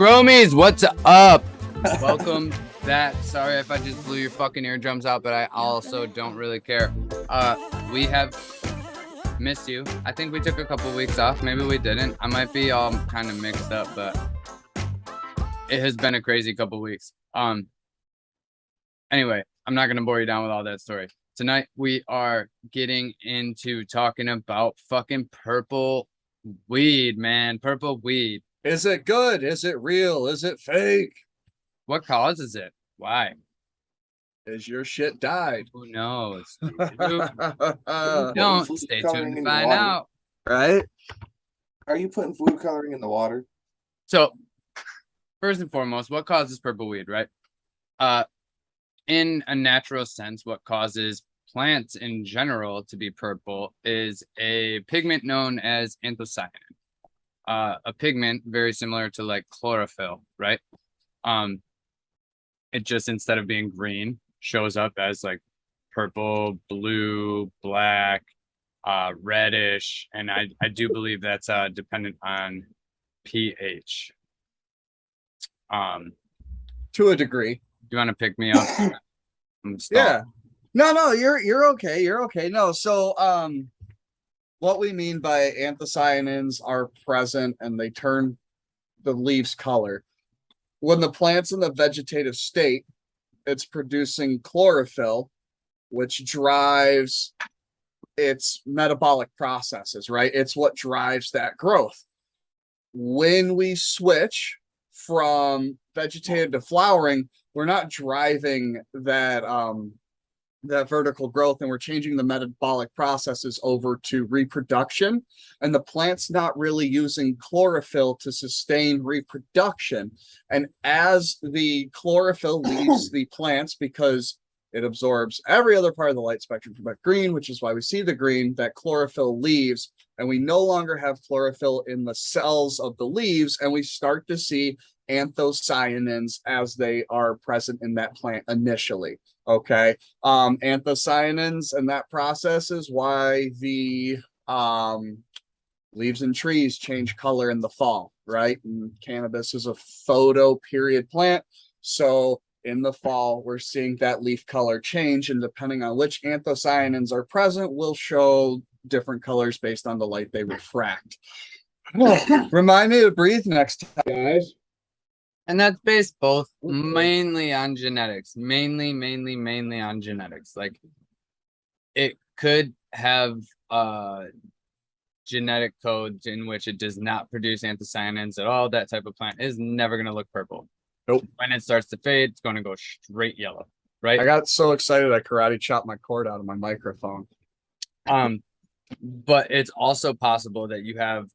Chromies, what's up? Welcome back. Sorry if I just blew your fucking eardrums out, but I also don't really care. We have missed you. I think we took a couple weeks off. Maybe we didn't. I might be all kind of mixed up, but it has been a crazy couple weeks. Anyway, I'm not gonna bore you down with all that story. Tonight we are getting into talking about fucking purple weed, man. Purple weed. Is it good? Is it real? Is it fake? What causes it? Why? Is your shit died? Who knows? Don't stay tuned to find out. Right? Are you putting food coloring in the water? So, first and foremost, what causes purple weed, right? In a natural sense, what causes plants in general to be purple is a pigment known as anthocyanin. A pigment very similar to like chlorophyll, right? It just, instead of being green, shows up as like purple, blue, black, reddish, and I do believe that's dependent on pH. To a degree. You want to pick me up? Yeah. No, you're okay. You're okay. No, so what we mean by anthocyanins are present and they turn the leaves color. When the plant's in the vegetative state, it's producing chlorophyll, which drives its metabolic processes, right? It's what drives that growth. When we switch from vegetative to flowering, we're not driving that that vertical growth, and we're changing the metabolic processes over to reproduction, and the plant's not really using chlorophyll to sustain reproduction. And as the chlorophyll leaves the plants, because it absorbs every other part of the light spectrum from green, which is why we see the green, that chlorophyll leaves, and we no longer have chlorophyll in the cells of the leaves, and we start to see anthocyanins as they are present in that plant initially. Okay. Anthocyanins and that process is why the leaves and trees change color in the fall, right? And cannabis is a photo period plant. So in the fall, we're seeing that leaf color change, and depending on which anthocyanins are present, will show different colors based on the light they refract. Remind me to breathe next time, guys. And that's based both mainly on genetics, mainly on genetics. Like, it could have genetic codes in which it does not produce anthocyanins at all. That type of plant is never going to look purple. Nope. When it starts to fade, it's going to go straight yellow, right? I got so excited I karate chopped my cord out of my microphone. But it's also possible that you have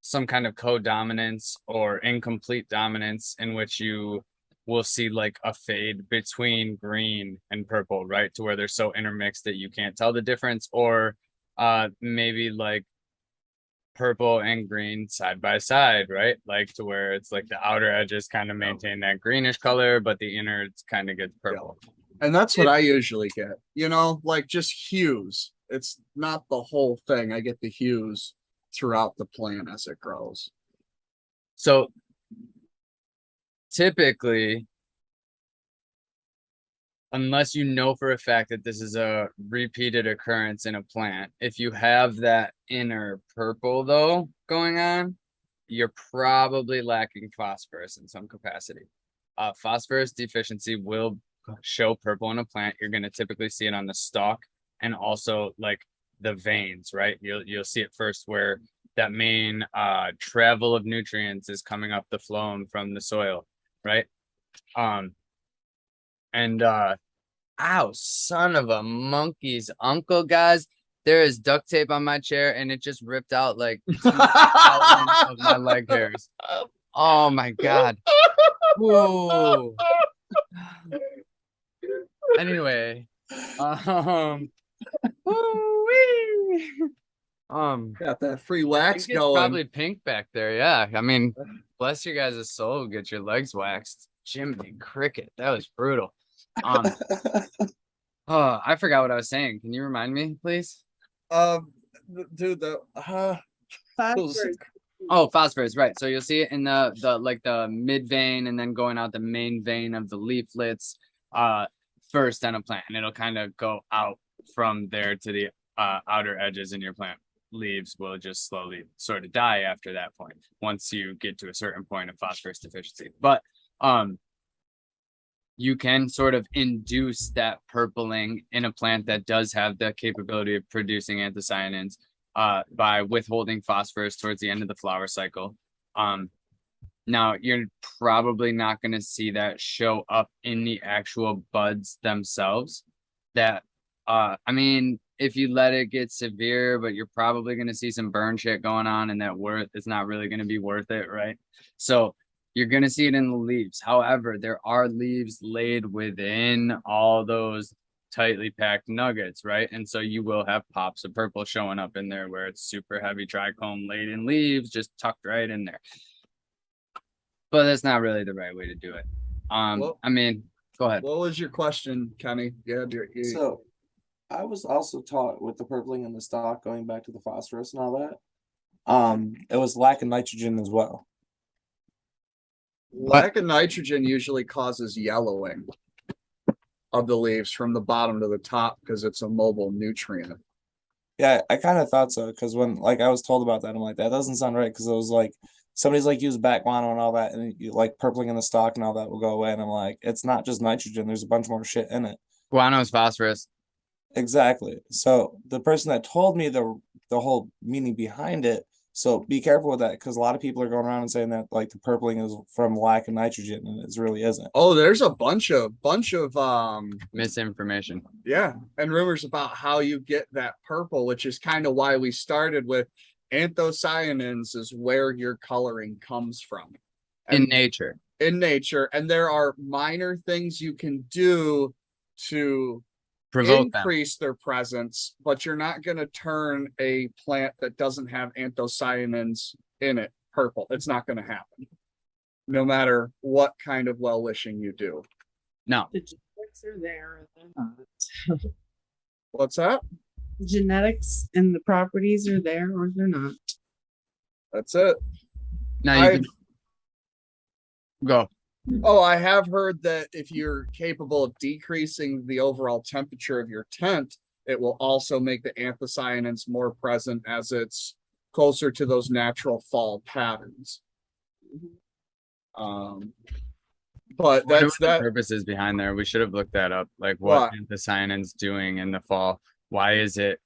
some kind of codominance or incomplete dominance in which you will see like a fade between green and purple, right? To where they're so intermixed that you can't tell the difference, or maybe like purple and green side by side, right? Like to where it's like the outer edges kind of maintain that greenish color, but the inner kind of gets purple. And that's what I usually get, you know, like just hues. It's not the whole thing. I get the hues throughout the plant as it grows. So typically, unless you know for a fact that this is a repeated occurrence in a plant, if you have that inner purple though going on, you're probably lacking phosphorus in some capacity. Phosphorus deficiency will show purple in a plant. You're going to typically see it on the stalk and also like the veins, right? You'll see it first where that main travel of nutrients is coming up the phloem from the soil, right? Ow, son of a monkey's uncle, guys. There is duct tape on my chair and it just ripped out like 2,000 of my leg hairs. Oh my God. Whoa. Anyway, got that free wax it's going. probably pink back there. Yeah. I mean, bless your guys' soul, get your legs waxed. Jiminy Cricket. That was brutal. Oh, I forgot what I was saying. Can you remind me, please? Dude, the phosphorus. Oh, phosphorus, right. So you'll see it in the like the mid vein and then going out the main vein of the leaflets first on a plant. And it'll kind of go out from there to the outer edges, and your plant leaves will just slowly sort of die after that point once you get to a certain point of phosphorus deficiency. But you can sort of induce that purpling in a plant that does have the capability of producing anthocyanins by withholding phosphorus towards the end of the flower cycle. Now you're probably not going to see that show up in the actual buds themselves. That I mean, if you let it get severe, but you're probably going to see some burn shit going on, and that worth it's not really going to be worth it, right? So you're going to see it in the leaves. However, there are leaves laid within all those tightly packed nuggets, right? And so you will have pops of purple showing up in there where it's super heavy trichome laden leaves just tucked right in there. But that's not really the right way to do it. Well, I mean, go ahead. What was your question, Kenny? Yeah, So I was also taught with the purpling in the stock, going back to the phosphorus and all that. It was lack of nitrogen as well. lack of nitrogen usually causes yellowing of the leaves from the bottom to the top because it's a mobile nutrient. Yeah, I kind of thought so because when like I was told about that, I'm like, that doesn't sound right because it was like somebody's like use back guano and all that, and you like purpling in the stock and all that will go away. And I'm like, it's not just nitrogen. There's a bunch more shit in it. Guano is phosphorus. Exactly. So the person that told me the whole meaning behind it. So be careful with that because a lot of people are going around and saying that like the purpling is from lack of nitrogen, and it really isn't. Oh, there's a bunch of Misinformation. yeah, and rumors about how you get that purple, which is kind of why we started with anthocyanins is where your coloring comes from. In nature. In nature, and there are minor things you can do to Provoke increase their presence, but you're not going to turn a plant that doesn't have anthocyanins in it purple. It's not going to happen, no matter what kind of well wishing you do. No. The genetics are there, they're not. What's that? Genetics and the properties are there or they're not. That's it. Now you can go. Oh, I have heard that if you're capable of decreasing the overall temperature of your tent, it will also make the anthocyanins more present as it's closer to those natural fall patterns. But that's the purposes behind there. We should have looked that up. Like what anthocyanins doing in the fall. Why is it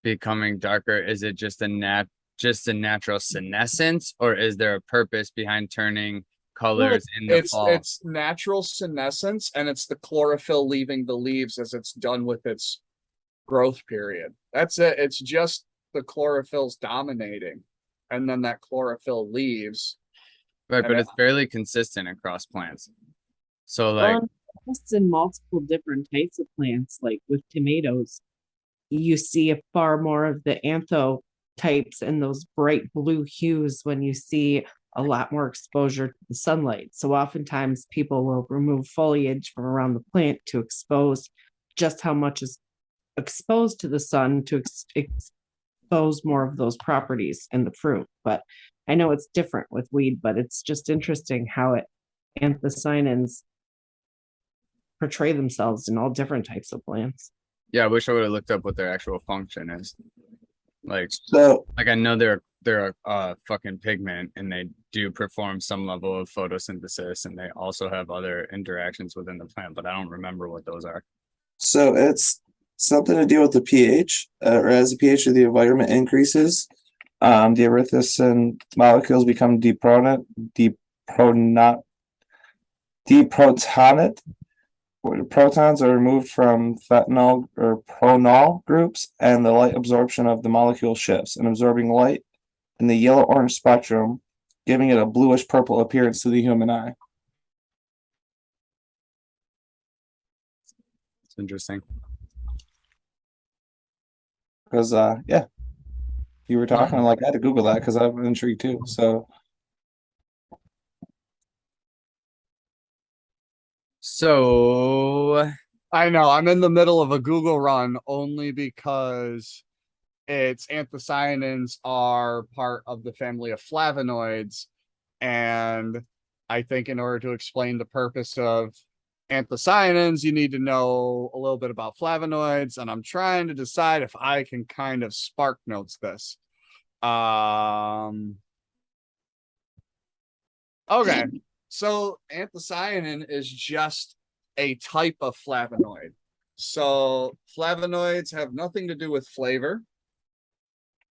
becoming darker? Is it just a natural senescence, or is there a purpose behind turning colors in the fall? It's natural senescence, and it's the chlorophyll leaving the leaves as it's done with its growth period. That's it. It's just the chlorophyll's dominating, and then that chlorophyll leaves. Right, but it's fairly consistent across plants. So like it's in multiple different types of plants, like with tomatoes, you see a far more of the antho types and those bright blue hues when you see a lot more exposure to the sunlight. So oftentimes people will remove foliage from around the plant to expose just how much is exposed to the sun to expose more of those properties in the fruit. But I know it's different with weed, but it's just interesting how anthocyanins portray themselves in all different types of plants. Yeah, I wish I would have looked up what their actual function is. Like I know they're a fucking pigment, and they do perform some level of photosynthesis, and they also have other interactions within the plant, but I don't remember what those are. So it's something to do with the pH, or as the pH of the environment increases, the erythrocin molecules become deprotonate, where the protons are removed from phenol or pronol groups, and the light absorption of the molecule shifts, and absorbing light in the yellow-orange spectrum, giving it a bluish-purple appearance to the human eye. It's interesting. Because, yeah, you were talking, like, I had to Google that because I'm intrigued too. So I know I'm in the middle of a Google run only because its anthocyanins are part of the family of flavonoids. And I think in order to explain the purpose of anthocyanins, you need to know a little bit about flavonoids. And I'm trying to decide if I can kind of spark notes this. Okay. So anthocyanin is just a type of flavonoid. So flavonoids have nothing to do with flavor.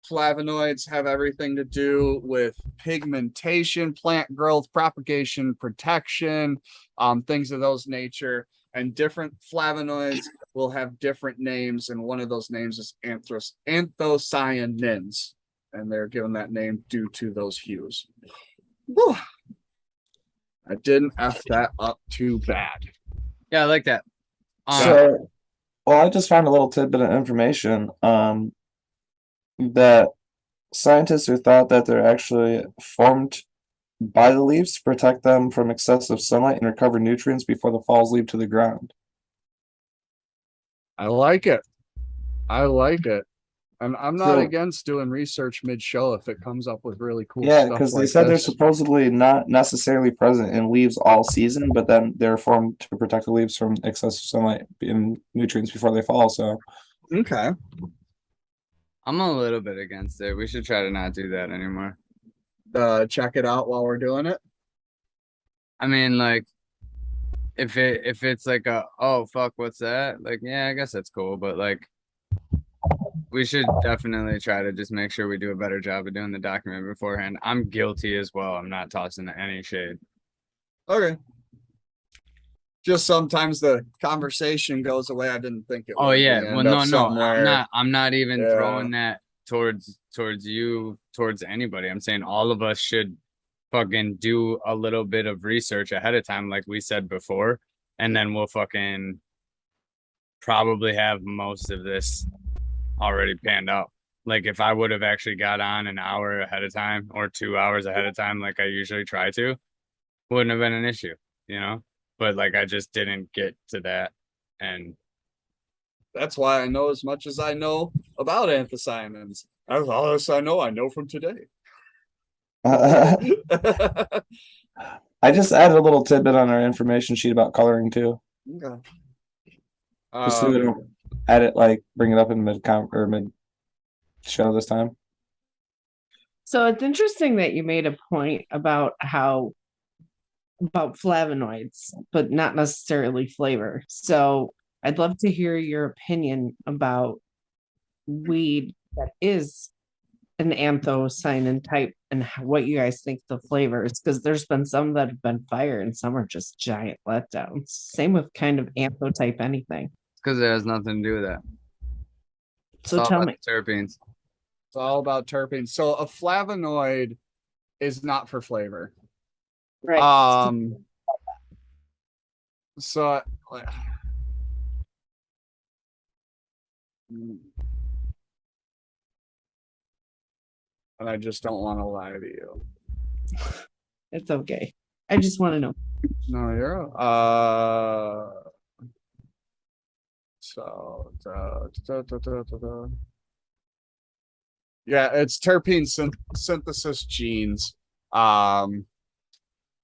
Flavonoids have everything to do with pigmentation, plant growth, propagation, protection, things of those nature. And different flavonoids will have different names, and one of those names is anthocyanins, and they're given that name due to those hues. Whew. I didn't F that up too bad. Yeah, I like that. So, well, I just found a little tidbit of information. That scientists who thought that they're actually formed by the leaves to protect them from excessive sunlight and recover nutrients before the falls leave to the ground. I like it. I like it. And I'm not So, against doing research mid-show if it comes up with really cool yeah, stuff because they like said they're this. supposedly not necessarily present in leaves all season, but then they're formed to protect the leaves from excessive sunlight and nutrients before they fall. So, Okay. I'm a little bit against it. We should try to not do that anymore. Check it out while we're doing it. I mean, like, if it's like a, oh fuck, what's that? Like, yeah, I guess that's cool, but like, we should definitely try to just make sure we do a better job of doing the document beforehand. I'm guilty as well. I'm not tossing any shade. Okay. Just sometimes the conversation goes away. I didn't think it would. Oh yeah. We Well, end up no, somewhere. I'm not even Yeah. throwing that towards you, towards anybody. I'm saying all of us should fucking do a little bit of research ahead of time, like we said before, and then we'll fucking probably have most of this already panned out. Like if I would have actually got on an hour ahead of time or 2 hours ahead of time, like I usually try to, wouldn't have been an issue, you know? But like I just didn't get to that. And That's why I know as much as I know about anthocyanins. That's all this I know from today. I just added a little tidbit on our information sheet about coloring too. Okay. Just so we don't add it, like bring it up in mid show this time. So it's interesting that you made a point about flavonoids, but not necessarily flavor. So I'd love to hear your opinion about weed that is an anthocyanin type and what you guys think the flavor is, because there's been some that have been fire and some are just giant letdowns. Same with kind of anthotype anything. because it has nothing to do with that. So tell me. Terpenes. It's all about terpenes. So a flavonoid is not for flavor. Right. So and I just don't want to lie to you. It's okay. I just want to know. No, you're so yeah, it's terpene synthesis genes.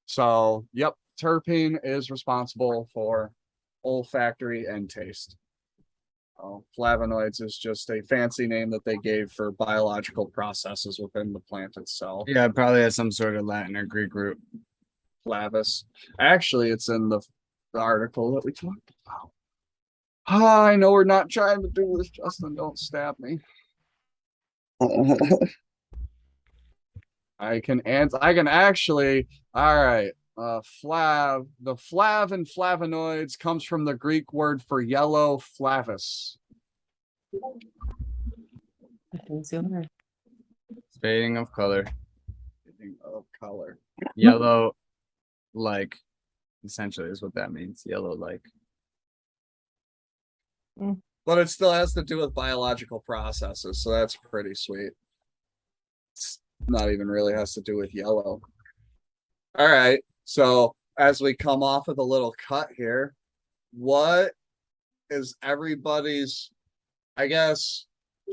So yep, terpene is responsible for olfactory and taste. Flavonoids is just a fancy name that they gave for biological processes within the plant itself. Yeah, it probably has some sort of Latin or Greek root. Flavus. Actually, it's in the article that we talked about. I know we're not trying to do this, Justin. Don't stab me. I can actually. All right. The flav and flavonoids comes from the Greek word for yellow, flavus. Fading of color. Fading of color. Yellow, like, essentially is what that means. Yellow, like. But it still has to do with biological processes, so that's pretty sweet. It's not even really has to do with yellow. All right. So as we come off of the little cut here, what is everybody's, I guess,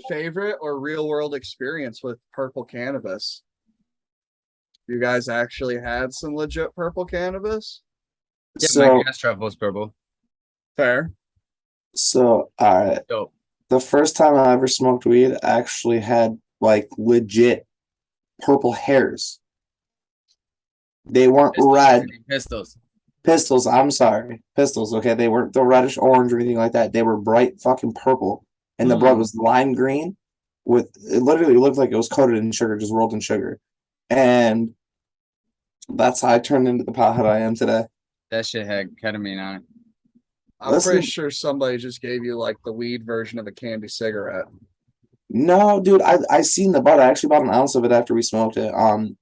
favorite or real world experience with purple cannabis? You guys actually had some legit purple cannabis? Yeah, my So, gas truffle's purple. Fair. all right. Dope. The first time I ever smoked weed, I actually had like legit purple hairs. They weren't Pistols, red. baby, pistols. Pistols, I'm sorry. Pistols, okay? They weren't the reddish orange or anything like that. They were bright fucking purple. And the blood was lime green with it literally looked like it was coated in sugar, just rolled in sugar. And that's how I turned into the pothead I am today. That shit had ketamine on it. I'm pretty Listen, sure somebody just gave you like the weed version of a candy cigarette. no, dude, I seen the bud. I actually bought an ounce of it after we smoked it.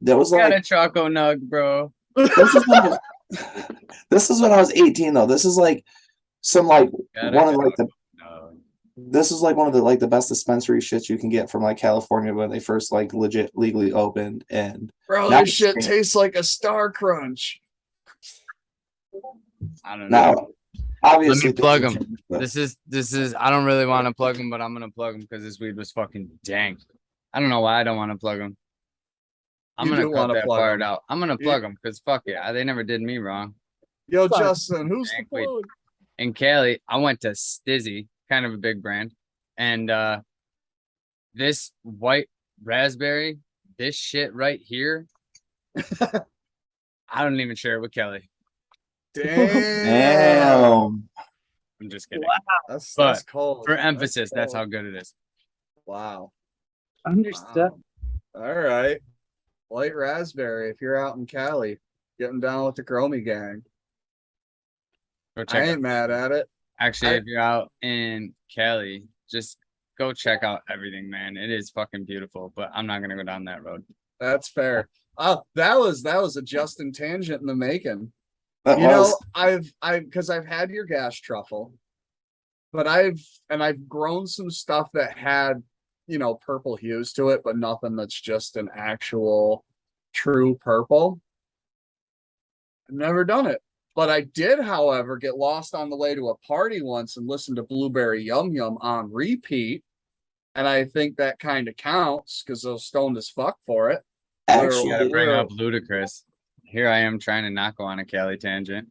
That was Got like a choco nug, bro. this is when I was, this is when I was 18 though. This is like some like Got a one of like choco the nug. this is like one of the like the best dispensary shits you can get from like California when they first like legit legally opened. And Bro, now this shit tastes like a Star Crunch. I don't know. now obviously Let me plug things them. have changed, but This is. I don't really want to plug them, but I'm gonna plug them because this weed was fucking dank. I don't know why I don't want to plug them. I'm You gonna do cut wanna that plug part 'em. out. I'm gonna plug them because fuck yeah, they never did me wrong. Yo, Sorry. Justin, who's the Dank weed. plug? In Cali, I went to Stizzy, kind of a big brand, and this white raspberry, this shit right here, I don't even share it with Kelly. Damn. damn. I'm just kidding. That's But cold. for emphasis, that's cold. how good it is. Wow. Understood. Wow. All right. White raspberry. If you're out in Cali, getting down with the Chromie gang. Go I check ain't out. mad at it. Actually, if you're out in Cali, just go check out everything, man. It is fucking beautiful, but I'm not gonna go down that road. That's fair. That was a Justin tangent in the making. That You was know, because I've had your gas truffle, but I've grown some stuff that had, purple hues to it, but nothing that's just an actual true purple. I've never done it. But I did, however, get lost on the way to a party once and listen to Blueberry Yum Yum on repeat. And I think that kind of counts because I was stoned as fuck for it. You gotta actually bring up Ludacris. Here I am trying to not go on a Cali tangent.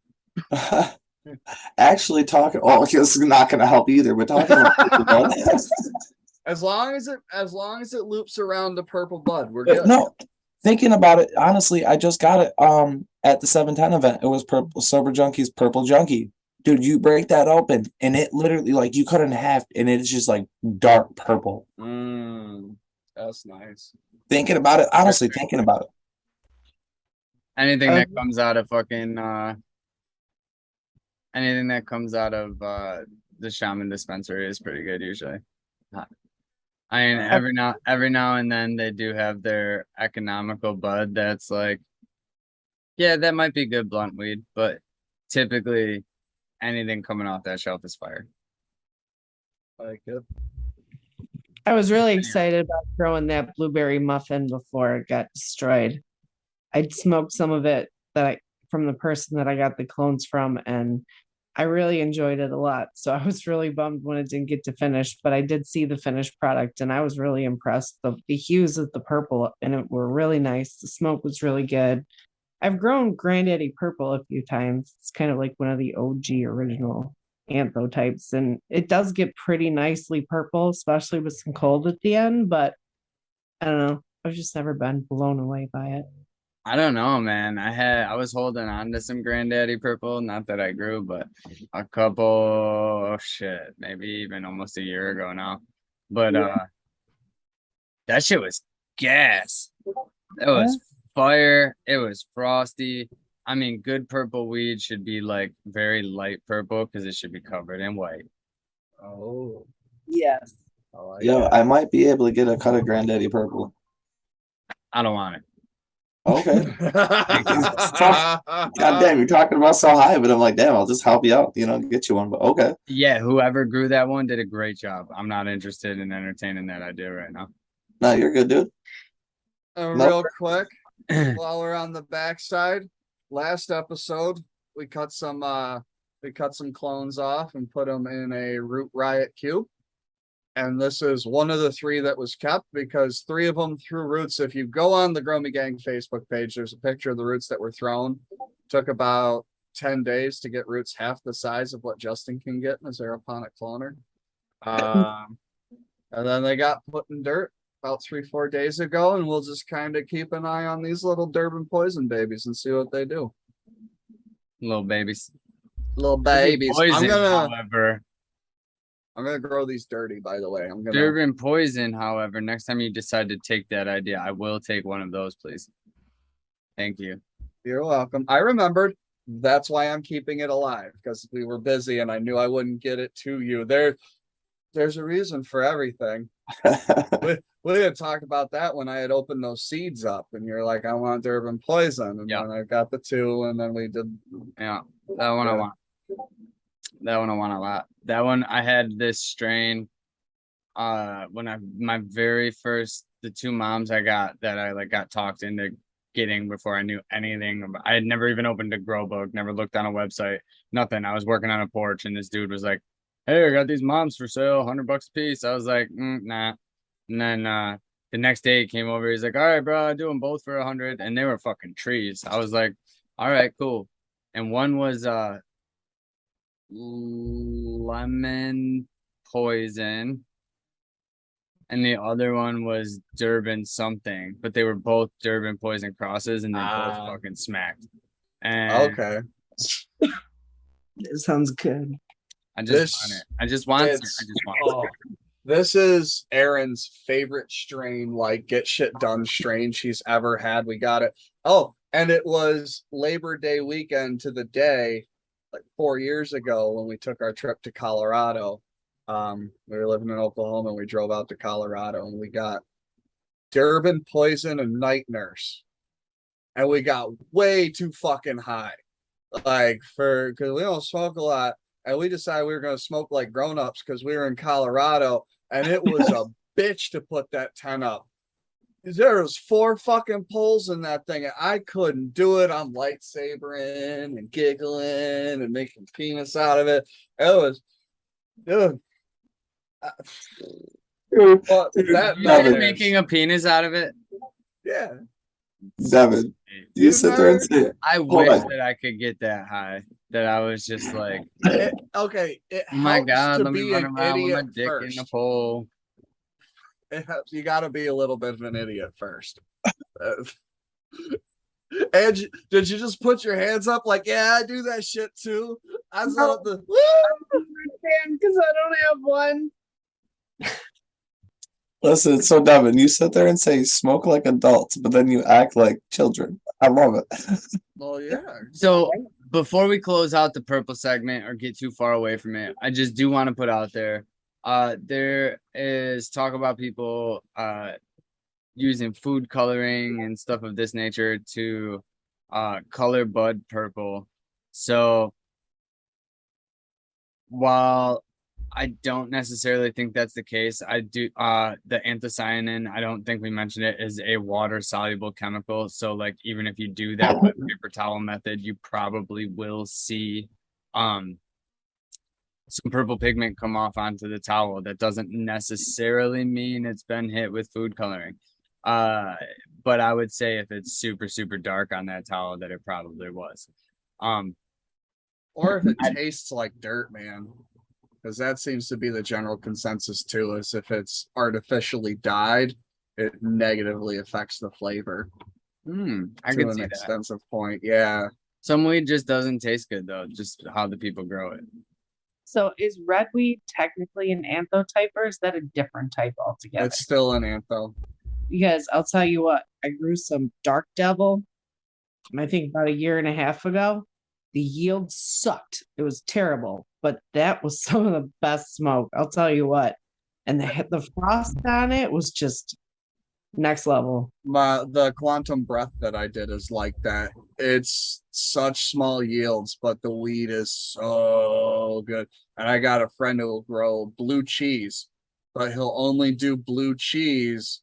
actually talking. Oh, this is not going to help either. But talking about As long as it loops around the purple bud, we're good. no, thinking about it honestly, I just got it at the 710 event. It was Purple Sober Junkies Purple Junkie. Dude, you break that open and it literally like you cut it in half and it's just like dark purple. That's nice. Thinking about it, honestly, thinking about it. Anything that comes out of fucking anything that comes out of the shaman dispensary is pretty good usually. I mean, every now and then they do have their economical bud that's like, yeah, that might be good blunt weed, but typically anything coming off that shelf is fire. Like it. I was really excited about throwing that blueberry muffin before it got destroyed. I'd smoked some of it from the person that I got the clones from, and I really enjoyed it a lot. So I was really bummed when it didn't get to finish, but I did see the finished product and I was really impressed. The hues of the purple in it were really nice. The smoke was really good. I've grown Granddaddy Purple a few times. It's kind of like one of the OG original antho types, and it does get pretty nicely purple, especially with some cold at the end. But I don't know. I've just never been blown away by it. I don't know, man. I was holding on to some Granddaddy Purple, not that I grew, but a couple shit, maybe even almost a year ago now. But that shit was gas. It was fire. It was frosty. I mean, good purple weed should be like very light purple because it should be covered in white. Oh, Yes. Yo, I might be able to get a cut of Granddaddy Purple. I don't want it. Okay. God damn, you're talking about so high, but I'm like, damn, I'll just help you out, get you one. But okay. Yeah, whoever grew that one did a great job. I'm not interested in entertaining that idea right now. No, you're good, dude. Real quick, while we're on the backside, last episode we cut some clones off and put them in a Root Riot cube. And this is one of the 3 that was kept because 3 of them threw roots. If you go on the Grow Me Gang Facebook page, there's a picture of the roots that were thrown. Took about 10 days to get roots half the size of what Justin can get in his aeroponic cloner. And then they got put in dirt about 3-4 days ago, and we'll just kind of keep an eye on these little Durban poison babies and see what they do. Little babies. Little babies. Poison, however. I'm gonna grow these dirty, by the way. I'm gonna Durban poison, however, next time you decide to take that idea, I will take one of those, please. Thank you. You're welcome. I remembered. That's why I'm keeping it alive, because we were busy and I knew I wouldn't get it to you. There's a reason for everything. We had talked about that when I had opened those seeds up, and you're like, I want Durban poison, and then I got the 2, and then we did. Yeah, that one I want. That one I want a lot. That one I had this strain. When my very first, the 2 moms I got that I like got talked into getting before I knew anything. I had never even opened a grow book, never looked on a website, nothing. I was working on a porch, and this dude was like, "Hey, I got these moms for sale, $100 a piece." I was like, "Nah." And then the next day he came over. He's like, "All right, bro, I do them both for 100," and they were fucking trees. I was like, "All right, cool." And one was lemon poison, and the other one was Durban something, but they were both Durban poison crosses, and they both fucking smacked. And okay, It sounds good. I just want it. I just want it. This is Erin's favorite strain, like get shit done strain she's ever had. We got it. Oh, and it was Labor Day weekend to the day, like 4 years ago when we took our trip to Colorado. We were living in Oklahoma and we drove out to Colorado and we got Durban poison and night nurse. And we got way too fucking high. Like because we don't smoke a lot. And we decided we were going to smoke like grown-ups because we were in Colorado, and it was a bitch to put that 10 up. There was 4 fucking poles in that thing, and I couldn't do it. I'm lightsabering and giggling and making penis out of it. It was, dude. You're making a penis out of it? Yeah. Devin, you sit there and say, I wish that I could get that high. That I was just like, okay. It oh my God, to let me run around with my dick first. in the pole. You got to be a little bit of an idiot first. And did you just put your hands up like, yeah, I do that shit too? I saw the because I don't have one. Listen, so Devin, you sit there and say smoke like adults, but then you act like children. I love it. Well, yeah. So before we close out the purple segment or get too far away from it, I just do want to put out there, there is talk about people using food coloring and stuff of this nature to color bud purple. So while I don't necessarily think that's the case, I do the anthocyanin, I don't think we mentioned it, is a water soluble chemical. So like even if you do that wet paper towel method, you probably will see some purple pigment come off onto the towel. That doesn't necessarily mean it's been hit with food coloring. But I would say if it's super, super dark on that towel, that it probably was. Or if it tastes like dirt, man. Because that seems to be the general consensus too, is if it's artificially dyed, it negatively affects the flavor. I could see that. Extensive point. Yeah. Some weed just doesn't taste good though, just how the people grow it. So is red weed technically an antho type, or is that a different type altogether? It's still an antho. Because I'll tell you what, I grew some Dark Devil, I think about 1.5 years ago. The yield sucked. It was terrible, but that was some of the best smoke. I'll tell you what. And the frost on it was just next level. The quantum breath that I did is like that. It's such small yields, but the weed is so good. And I got a friend who will grow blue cheese, but he'll only do blue cheese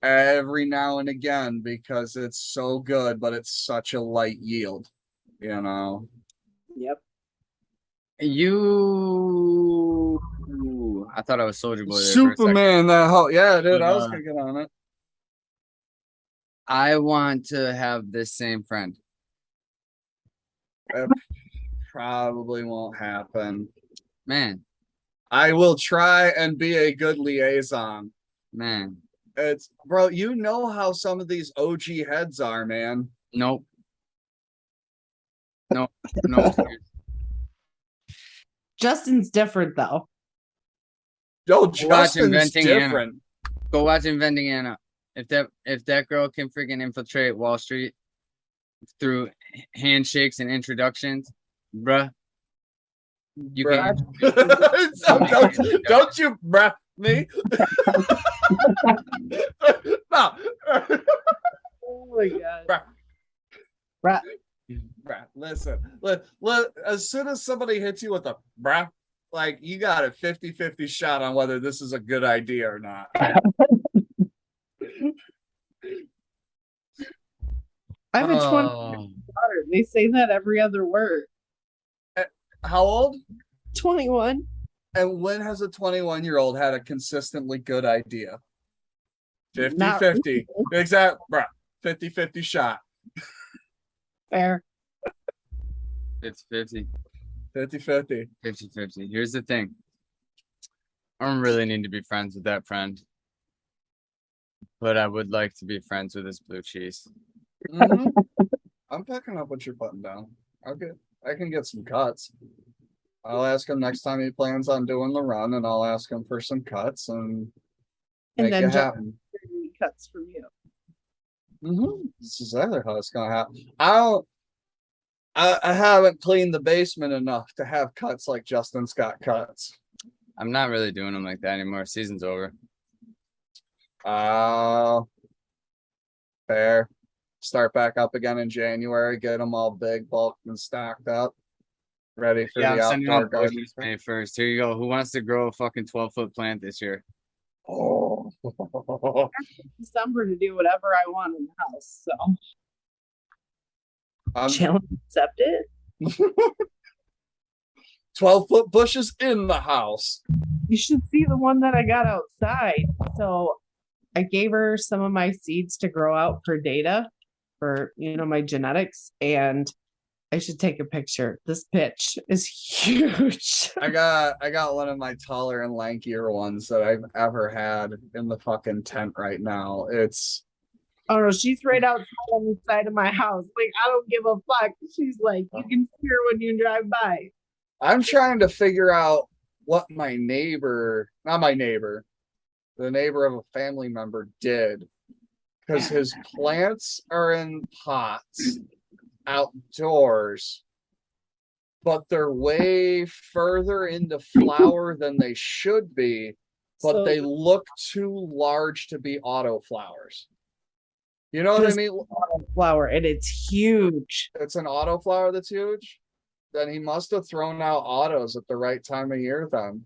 every now and again because it's so good, but it's such a light yield. You know. Yep. You Ooh, I thought I was Soldier Boy there for a second. Superman, that whole yeah, dude. But, I was gonna get on it. I want to have this same friend. That probably won't happen. Man, I will try and be a good liaison. man. It's bro, you know how some of these OG heads are, man. Nope. Nope. Nope. Justin's different though. Yo, Watch Justin's Inventing Anna. different. Go watch Inventing Anna. If that girl can freaking infiltrate Wall Street through handshakes and introductions, bruh, you Bruh. can. So don't you bruh me? No. Oh my god. Bruh. Bruh. Bruh, listen. As soon as somebody hits you with a bruh, like you got a 50-50 shot on whether this is a good idea or not. I have a 20 Oh, daughter. They say that every other word. How old? 21. And when has a 21-year-old had a consistently good idea? 50 Not 50. Exact, bruh. 50-50 shot. fair. 50-50. 50-50. 50-50. Here's the thing. I don't really need to be friends with that friend, but I would like to be friends with his blue cheese. Mm-hmm. I'm picking up what you're putting down. I can get some cuts. I'll ask him next time he plans on doing the run, and I'll ask him for some cuts and And make then it happen. cuts from you. Mm-hmm. This is exactly how it's gonna happen. I haven't cleaned the basement enough to have cuts like Justin Scott cuts. I'm not really doing them like that anymore. Season's over. Fair. Start back up again in January. Get them all big, bulked, and stacked up. Ready for Yeah, the I'm sending outdoor out garden. posters May 1st. Here you go. Who wants to grow a fucking 12-foot plant this year? Oh. December to do whatever I want in the house. So I'm challenge accepted. 12-foot bushes in the house. You should see the one that I got outside. So I gave her some of my seeds to grow out for data for my genetics, and I should take a picture. This pitch is huge. I got one of my taller and lankier ones that I've ever had in the fucking tent right now. It's Oh no, she's right outside on the side of my house. Like, I don't give a fuck. She's like, you can see her when you drive by. I'm trying to figure out what my neighbor, not my neighbor, the neighbor of a family member did. Because his plants are in pots outdoors, but they're way further into flower than they should be, but So they look too large to be auto flowers. You know what I this mean? flower, and it's huge. It's an auto flower that's huge. Then he must have thrown out autos at the right time of year then.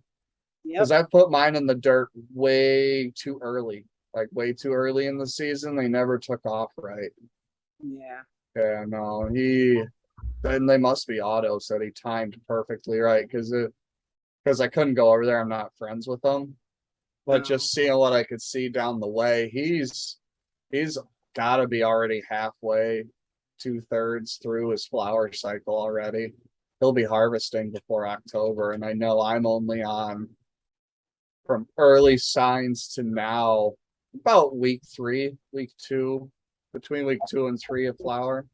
Yep. Because I put mine in the dirt way too early. Like way too early in the season. They never took off right. Yeah. Yeah, no, then they must be autos that he timed perfectly right. Because I couldn't go over there. I'm not friends with them. But just seeing what I could see down the way, he's gotta be already halfway, 2/3 through his flower cycle already. He'll be harvesting before October, and I know I'm only on from early signs to now about week 3, week 2, between week 2 and 3 of flower.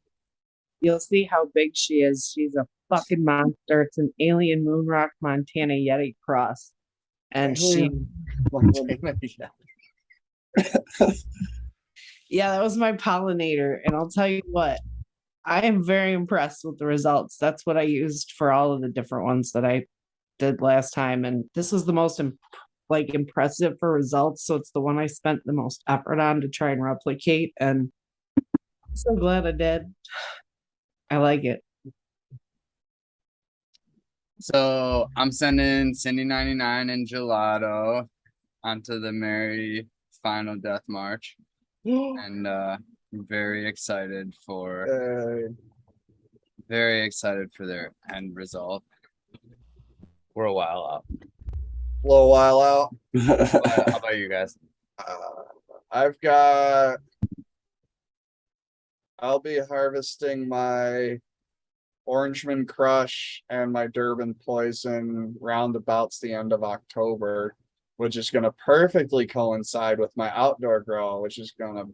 You'll see how big she is. She's a fucking monster. It's an alien Moonrock Montana Yeti cross. And yeah, that was my pollinator. And I'll tell you what, I am very impressed with the results. That's what I used for all of the different ones that I did last time. And this was the most impressive for results. So it's the one I spent the most effort on to try and replicate. And I'm so glad I did. I like it. So I'm sending Cindy 99 and Gelato onto the Merry Final Death March. And I'm very excited for their end result. We're a while out. a little while out. How about you guys? I've got. I'll be harvesting my Orangeman Crush and my Durban Poison roundabouts the end of October, which is going to perfectly coincide with my outdoor grow, which is going to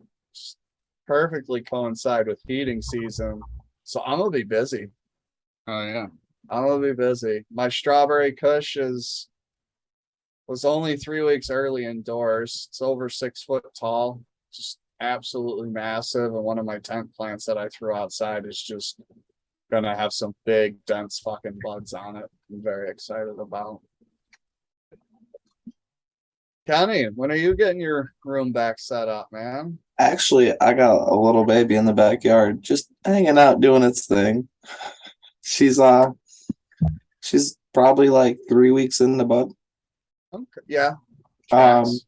perfectly coincide with feeding season. So I'm gonna be busy. Oh yeah. I'm gonna be busy. My strawberry kush was only 3 weeks early indoors. It's over 6 foot tall, just absolutely massive. And one of my tent plants that I threw outside is just gonna have some big, dense fucking buds on it. I'm very excited about. Kenny, when are you getting your room back set up, man? Actually, I got a little baby in the backyard, just hanging out doing its thing. She's she's probably like 3 weeks in the bud. Okay. Yeah. Um, Tracks.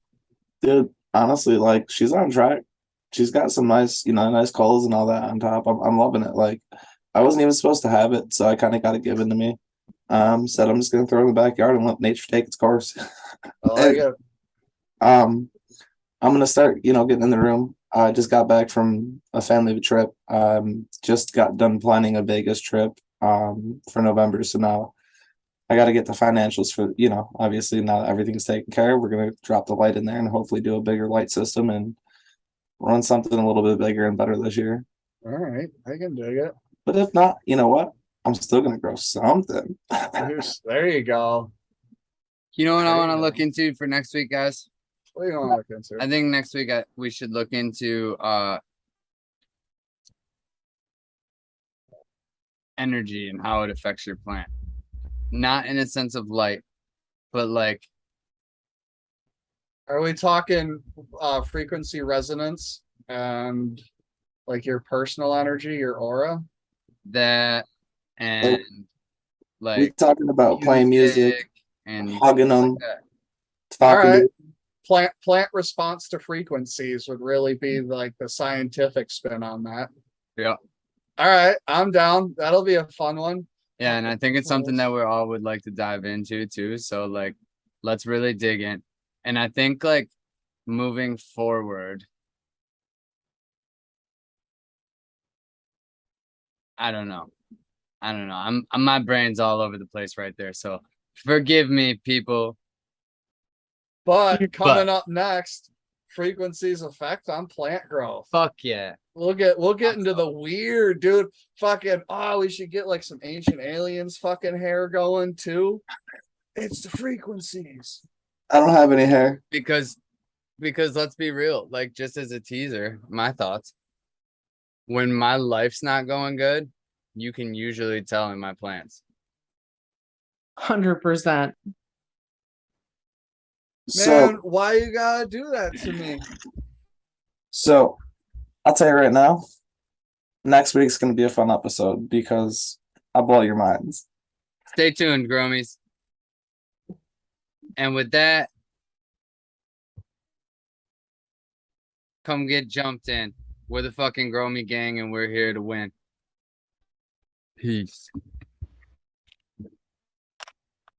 dude, honestly, like she's on track. She's got some nice, nice colors and all that on top. I'm loving it. Like I wasn't even supposed to have it, so I kind of got it given to me. Said I'm just gonna throw it in the backyard and let nature take its course. I like And it. um, I'm gonna start, getting in the room. I just got back from a family trip. Just got done planning a Vegas trip for November. So now I got to get the financials for, obviously now that everything's taken care of, we're gonna drop the light in there and hopefully do a bigger light system and run something a little bit bigger and better this year. All right, I can dig it. But if not, you know what? I'm still gonna grow something. There you go. You know what I There want to you look go. into for next week, guys? What do you want to look into? I think next week we should look into energy and how it affects your plant. Not in a sense of light, but like Are we talking frequency resonance and like your personal energy, your aura? that and Like we like talking about playing music, music and hugging stuff like them, that. All talking right. to. Plant response to frequencies would really be like the scientific spin on that. Yeah. All right, I'm down. That'll be a fun one. Yeah, and I think it's something that we all would like to dive into too. So like let's really dig in. And I think like moving forward, I don't know. I'm my brain's all over the place right there. So forgive me, people. But coming But up next, frequencies effect on plant growth. fuck yeah. We'll get into the weird, dude. Fucking we should get like some ancient aliens fucking hair going too. It's the frequencies. I don't have any hair. Because let's be real, like just as a teaser, my thoughts. When my life's not going good, you can usually tell in my plants. 100%. Man, So why you gotta do that to me? so I'll tell you right now, next week's gonna be a fun episode because I'll blow your minds. Stay tuned, Gromies. And with that, come get jumped in. We're the fucking Gromy gang and we're here to win. Peace.